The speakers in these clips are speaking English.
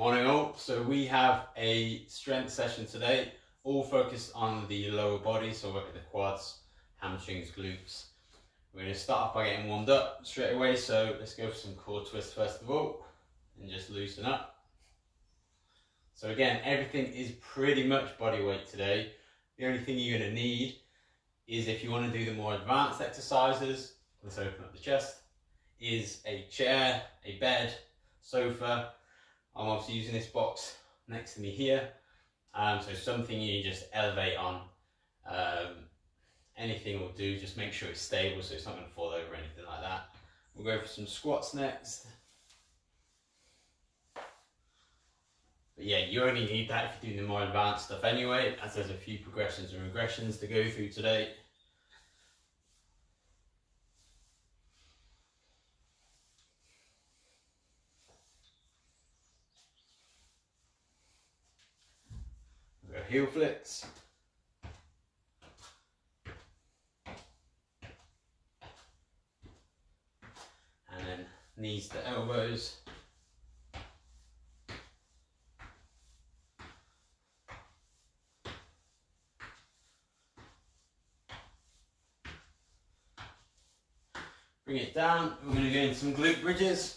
Morning all. So we have a strength session today, all focused on the lower body, so work at the quads, hamstrings, glutes. We're going to start off by getting warmed up straight away, so let's go for some core twists first of all, and just loosen up. So again, everything is pretty much body weight today. The only thing you're going to need is, if you want to do the more advanced exercises, let's open up the chest, is a chair, a bed, sofa. I'm obviously using this box next to me here, so something you just elevate on. Anything will do, just make sure it's stable so it's not going to fall over or anything like that. We'll go for some squats next. But yeah, you only need that if you're doing the more advanced stuff anyway, as there's a few progressions and regressions to go through today. We'll go heel flicks. And then knees to elbows. Bring it down. We're going to go into some glute bridges.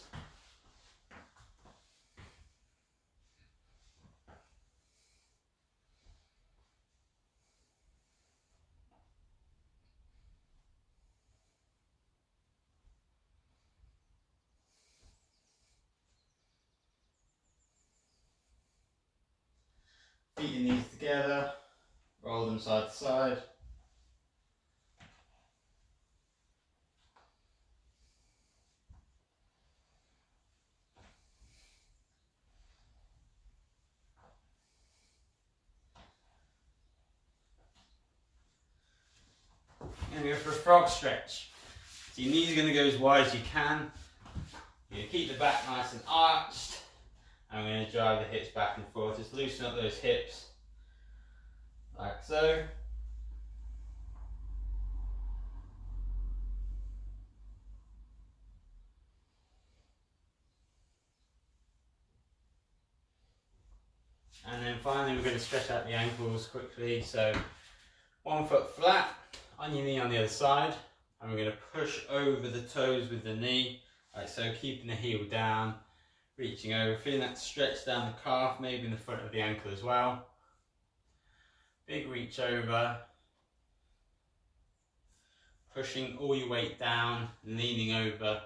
Feet and knees together, roll them side to side. You're going to go for a frog stretch. So your knees are going to go as wide as you can. You're going to keep the back nice and arched. And we're going to drive the hips back and forth. Just loosen up those hips, like so. And then finally we're going to stretch out the ankles quickly. So 1 foot flat on your knee on the other side. And we're going to push over the toes with the knee, like so, keeping the heel down. Reaching over, feeling that stretch down the calf, maybe in the front of the ankle as well. Big reach over. Pushing all your weight down, leaning over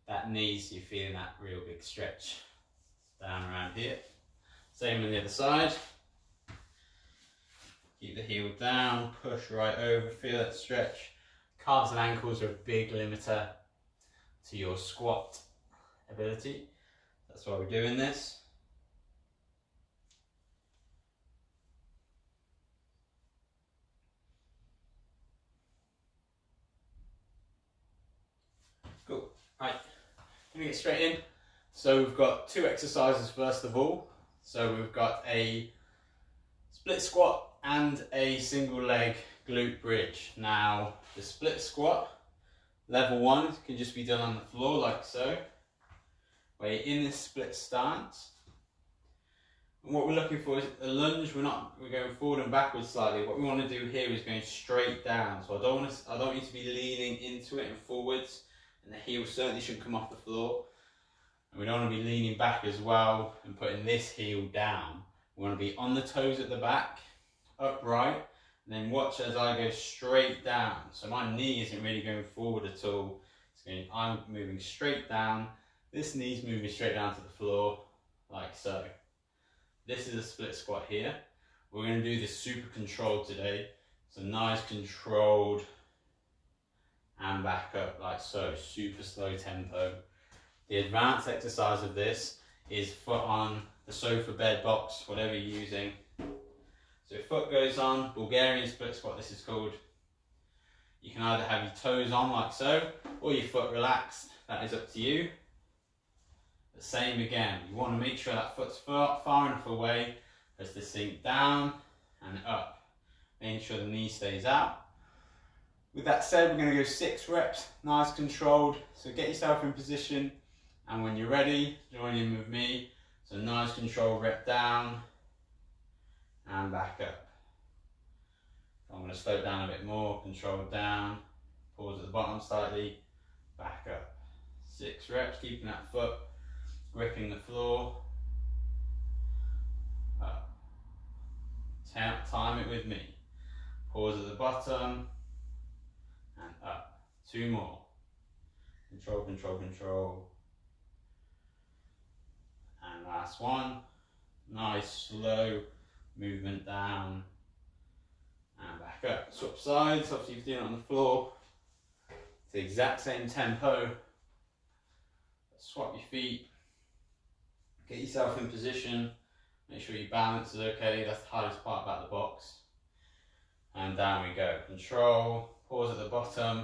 that knee so you're feeling that real big stretch down around here. Same on the other side. Keep the heel down, push right over, feel that stretch. Calves and ankles are a big limiter to your squat ability. That's why we're doing this. Cool. Right, let me get straight in. So we've got 2 exercises first of all. So we've got a split squat and a single leg glute bridge. Now the split squat, level 1, can just be done on the floor like so, where you're in this split stance. And what we're looking for is a lunge. We're going forward and backwards slightly. What we want to do here is going straight down. So I don't want you to be leaning into it and forwards, and the heel certainly shouldn't come off the floor. And we don't want to be leaning back as well and putting this heel down. We want to be on the toes at the back, upright, and then watch as I go straight down. So my knee isn't really going forward at all. I'm moving straight down. This knee's moving straight down to the floor, like so. This is a split squat here. We're going to do this super controlled today. So nice controlled and back up like so, super slow tempo. The advanced exercise of this is foot on the sofa, bed, box, whatever you're using. So foot goes on, Bulgarian split squat this is called. You can either have your toes on like so, or your foot relaxed, that is up to you. The same again, you want to make sure that foot's far enough away as to sink down and up, making sure the knee stays out. With that said, we're going to go 6 reps, nice controlled. So get yourself in position, and when you're ready, join in with me. So nice control rep down and back up. I'm going to slow it down a bit more, control down, pause at the bottom slightly, back up. 6 reps, keeping that foot gripping the floor. Up. Time it with me. Pause at the bottom and up. 2 more. Control, control, control. And last one. Nice slow movement down and back up. Swap sides, obviously if you're doing it on the floor, it's the exact same tempo. Swap your feet, get yourself in position, make sure your balance is okay, that's the hardest part about the box. And down we go. Control, pause at the bottom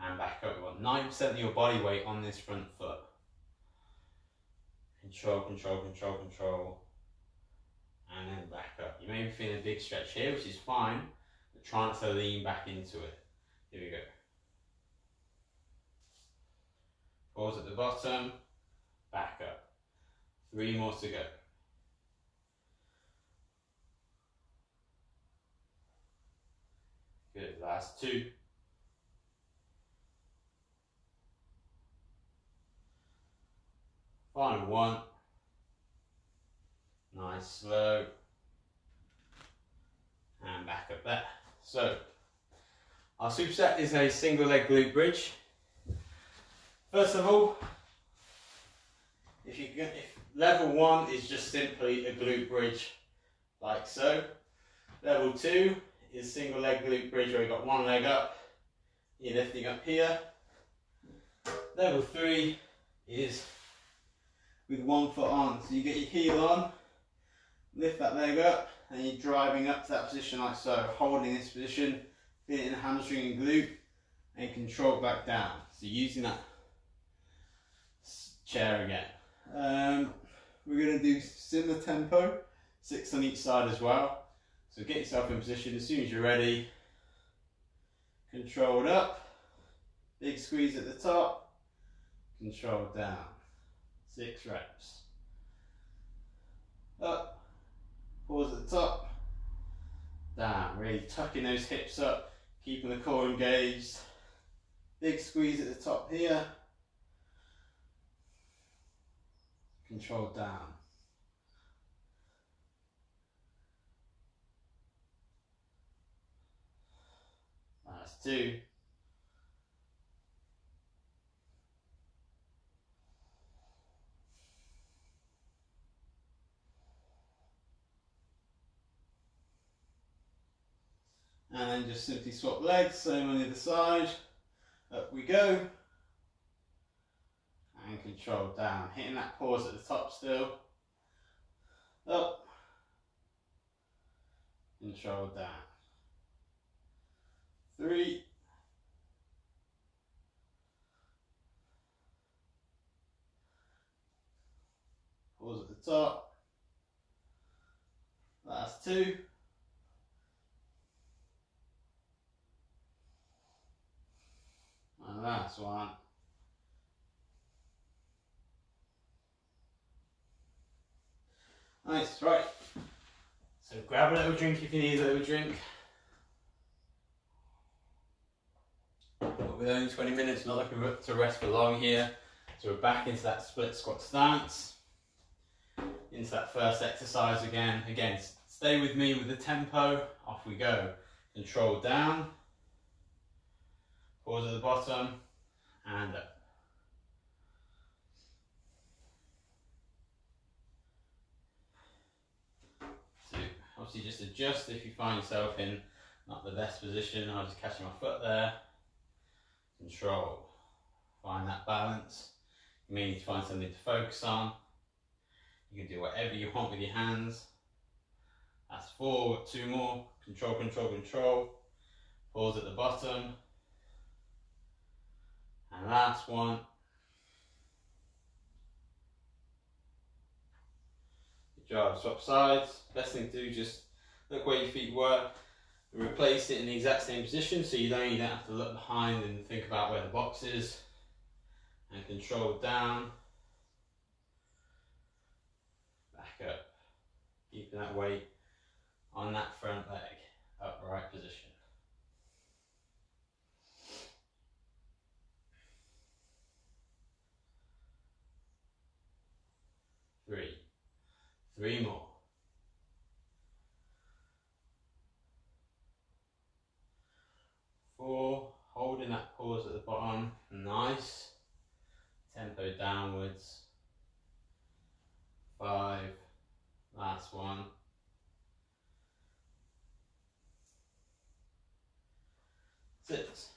and back up. We want 9% of your body weight on this front foot. Control, control, control, control. And then back up. You may be feeling a big stretch here, which is fine, but try not to lean back into it. Here we go. Pause at the bottom, back up. 3 more to go. Good, last 2. Final 1. Nice, slow, and back up there. So, our superset is a single leg glute bridge. First of all, if level 1 is just simply a glute bridge, like so. Level 2 is single leg glute bridge where you've got one leg up, you're lifting up here. Level 3 is with one foot on, so you get your heel on, lift that leg up, and you're driving up to that position like so, holding this position, feeling the hamstring and glute, and control back down. So using that chair again. We're going to do similar tempo, 6 on each side as well. So get yourself in position as soon as you're ready. Controlled up, big squeeze at the top, controlled down. 6 reps. Up, pause at the top, down. Really tucking those hips up, keeping the core engaged. Big squeeze at the top here. Control down. Last 2. And then just simply swap legs, same on the other side. Up we go. And control down. Hitting that pause at the top still. Up. Control down. 3. Pause at the top. Last 2. And last one. Nice, right. So grab a little drink if you need a little drink. But with only 20 minutes, not looking to rest for long here. So we're back into that split squat stance. Into that first exercise again. Again, stay with me with the tempo. Off we go. Control down. Pause at the bottom and up. So obviously just adjust if you find yourself in not the best position. I'm just catching my foot there. Control. Find that balance. You may need to find something to focus on. You can do whatever you want with your hands. That's 4, 2 more. Control, control, control. Pause at the bottom. And last one. Good job. Swap sides. Best thing to do, just look where your feet were. Replace it in the exact same position so you don't have to look behind and think about where the box is. And control down. back up. Keeping that weight on that front leg, upright position. 3 more. 4, holding that pause at the bottom, nice. Tempo downwards. 5, last one. 6,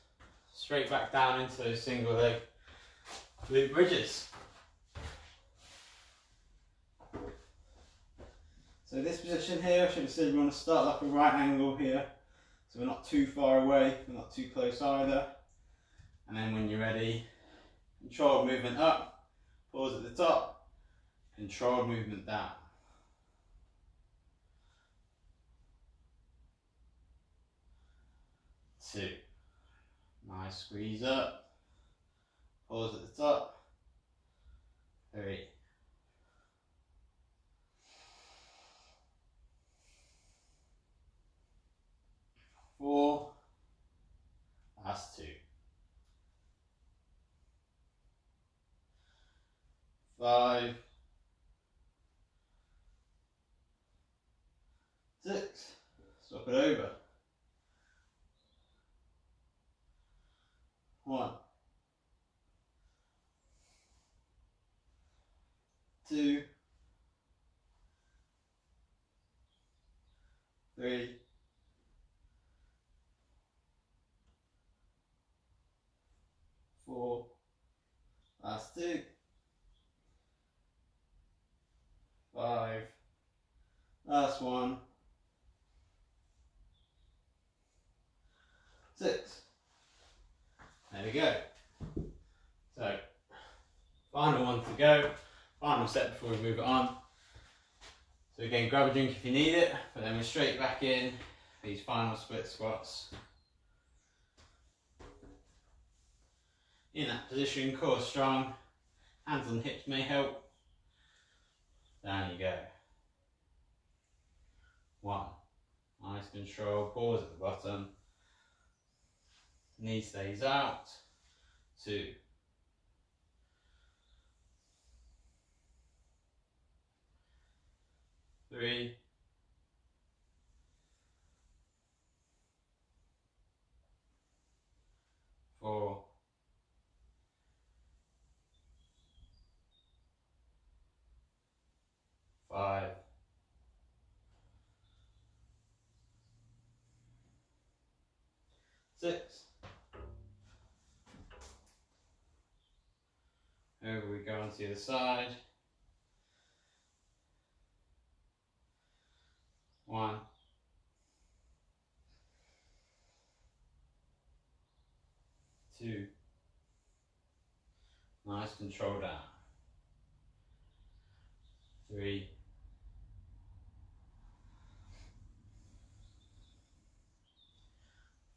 straight back down into those single leg glute bridges. So this position here, I should have said we want to start like a right angle here. So we're not too far away, we're not too close either. And then when you're ready, controlled movement up, pause at the top, controlled movement down. 2, nice squeeze up, pause at the top. 3, 4, last 2, 5, 6, swap it over. 1, 2, 3, 4, last 2, 5, last 1, 6. There we go. So, final one to go. Final set before we move it on. So again, grab a drink if you need it, but then we're straight back in these final split squats. In that position, core strong, hands on hips may help. Down you go. 1, nice control, pause at the bottom. Knee stays out. 2, 3, 4, 5, 6. Over we go onto the other side. 1, 2, nice control down. 3,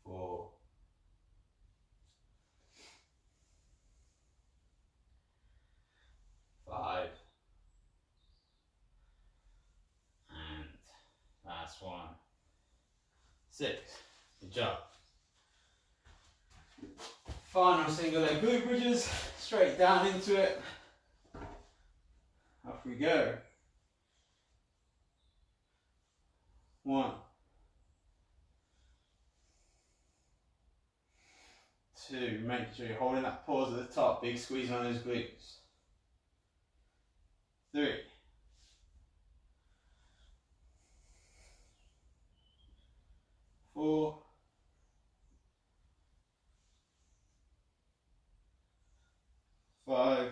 4, 5, and last 1, 6. Good job. Final single leg glute bridges, straight down into it. Off we go. 1, 2, making sure you're holding that pause at the top, big squeeze on those glutes. 3, 4, 5,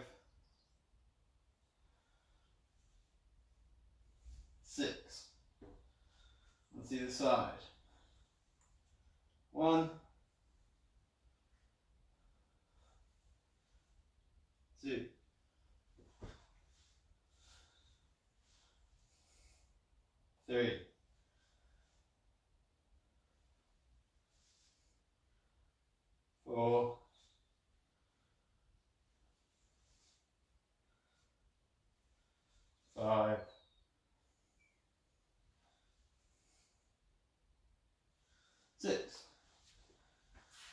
6. Let's see the side. 1, 2, 3, 4, 5,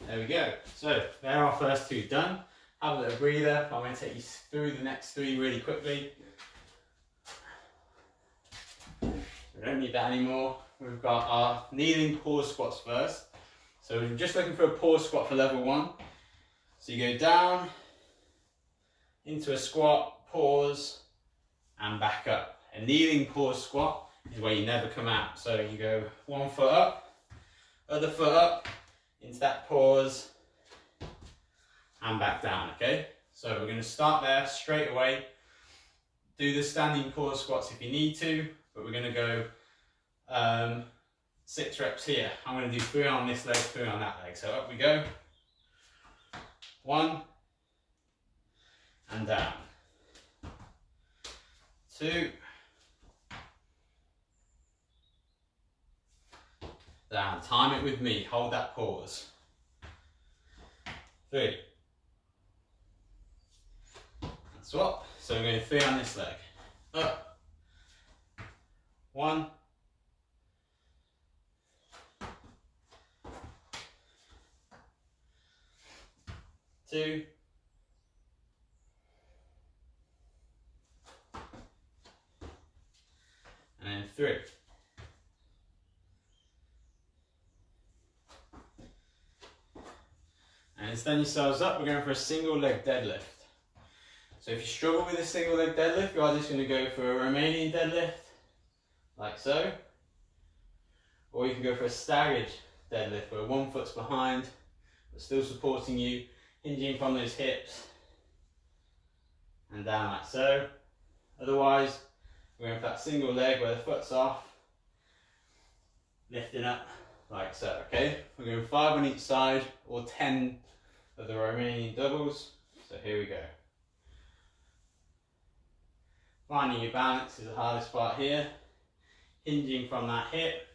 There we go. So there are our first two done. Have a little breather. I'm going to take you through the next three really quickly. We don't need that anymore. We've got our kneeling pause squats first. So we're just looking for a pause squat for level 1. So you go down, into a squat, pause, and back up. A kneeling pause squat is where you never come out. So you go one foot up, other foot up, into that pause, and back down, okay? So we're going to start there straight away. Do the standing pause squats if you need to, but we're going to go 6 reps here. I'm going to do 3 on this leg, 3 on that leg. So up we go. 1, and down. 2, down. Time it with me. Hold that pause. 3. And swap. So we're going 3 on this leg. Up. 1. 2. And then 3. And stand yourselves up, we're going for a single leg deadlift. So if you struggle with a single leg deadlift, you are just going to go for a Romanian deadlift, like so. Or you can go for a staggered deadlift where one foot's behind, but still supporting you, hinging from those hips, and down like so. Otherwise, we're going for that single leg where the foot's off, lifting up like so, okay? We're going 5 on each side, or 10 of the Romanian doubles. So here we go. Finding your balance is the hardest part here. Hinging from that hip,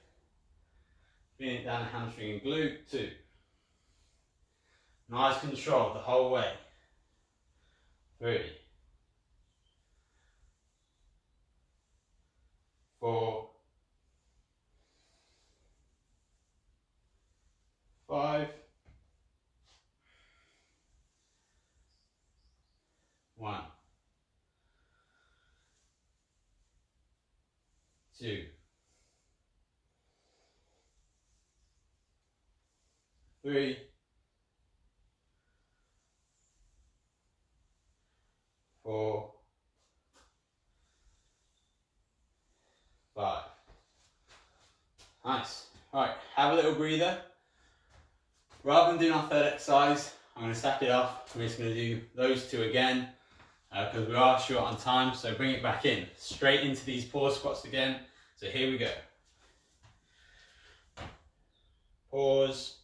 feeling it down the hamstring and glute. 2. Nice control the whole way. 3. 4. 5. 1. 2. 3. 4. 5. Nice. Alright, have a little breather. Rather than doing our third exercise, I'm going to stack it off. We're just going to do those 2 again because we are short on time. So bring it back in, straight into these pause squats again. So here we go. Pause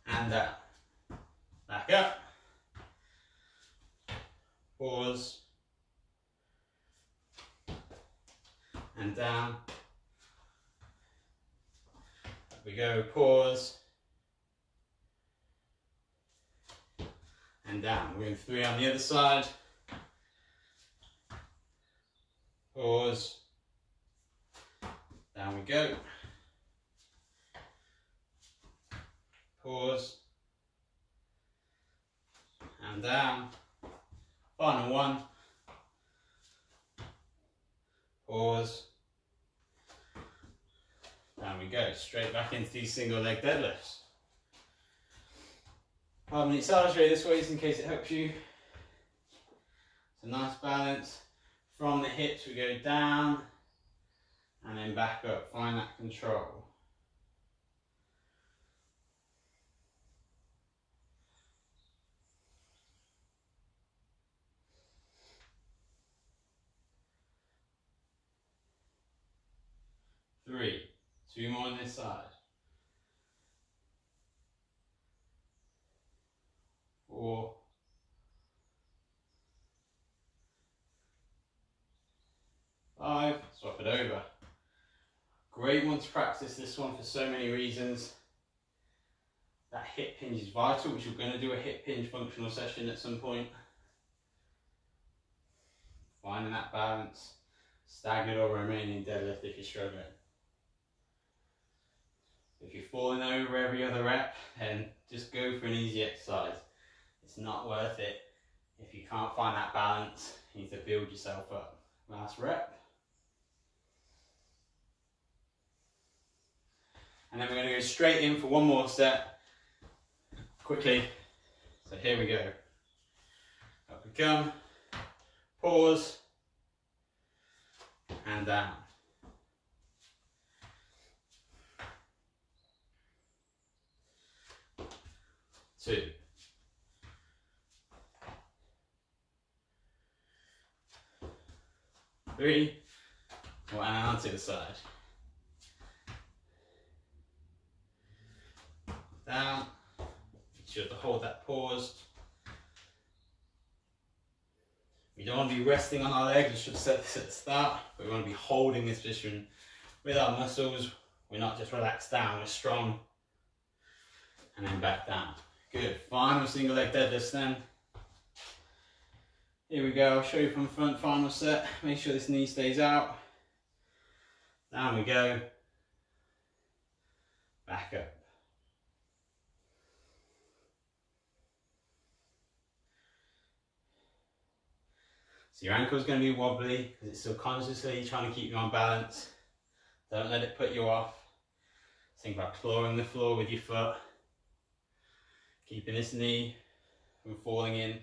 and down. Back up. Pause and down. Up we go. Pause and down. We're going 3 on the other side. Pause. Down we go. Pause. And down. Final one. Pause. Down we go. Straight back into these single leg deadlifts. 5 minute silence rate this way, just in case it helps you. It's a nice balance. From the hips we go down and then back up. Find that control. Three. 2 more on this side. 4. 5. Swap it over. Great one to practice this one for so many reasons. That hip hinge is vital, which we're going to do a hip hinge functional session at some point. Finding that balance. Staggered or Romanian deadlift if you're struggling. If you're falling over every other rep, then just go for an easy exercise. It's not worth it. If you can't find that balance, you need to build yourself up. Last rep. And then we're going to go straight in for one more set. Quickly. So here we go. Up we come. Pause. And down. 2. 3. And to the side. Down. Make sure to hold that pause. We don't want to be resting on our legs, we should set this at the start, but we want to be holding this position with our muscles. We're not just relaxed down, we're strong. And then back down. Good. Final single leg deadlifts then. Here we go, I'll show you from front, final set. Make sure this knee stays out. Down we go. Back up. So your ankle is going to be wobbly because it's subconsciously trying to keep you on balance. Don't let it put you off. Think about clawing the floor with your foot. Keeping this knee from falling in.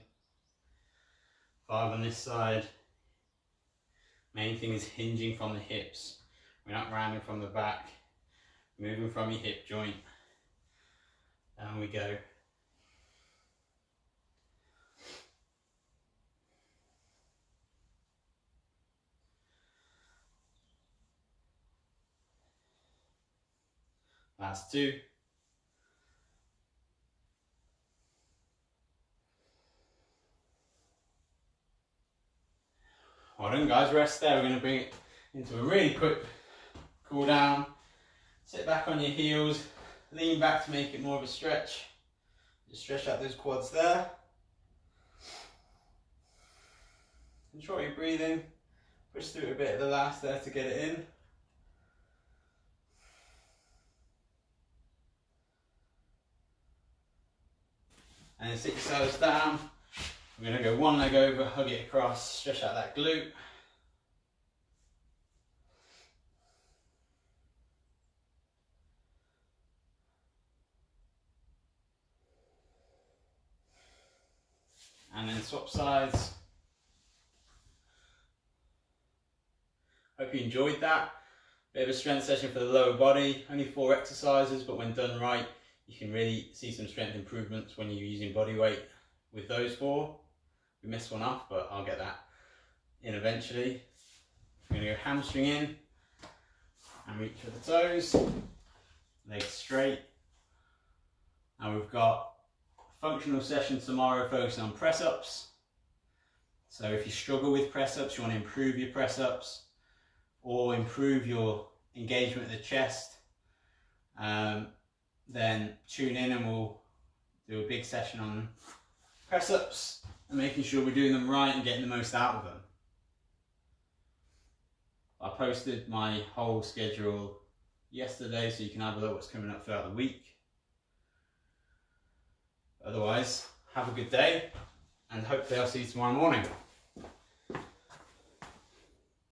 5 on this side. Main thing is hinging from the hips. We're not rounding from the back. Moving from your hip joint. Down we go. Last 2. Well done guys, rest there. We're going to bring it into a really quick cool down. Sit back on your heels, lean back to make it more of a stretch. Just stretch out those quads there. Control your breathing. Push through a bit of the last there to get it in. And then sit yourselves down. We're going to go one leg over, hug it across, stretch out that glute. And then swap sides. Hope you enjoyed that. Bit of a strength session for the lower body. Only 4 exercises, but when done right, you can really see some strength improvements when you're using body weight with those 4. We missed one off, but I'll get that in eventually. We're going to go hamstring in and reach for the toes, legs straight. And we've got a functional session tomorrow focusing on press ups. So if you struggle with press ups, you want to improve your press ups or improve your engagement with the chest, then tune in and we'll do a big session on press ups and making sure we're doing them right and getting the most out of them. I posted my whole schedule yesterday so you can have a look what's coming up throughout the week. Otherwise, have a good day and hopefully I'll see you tomorrow morning.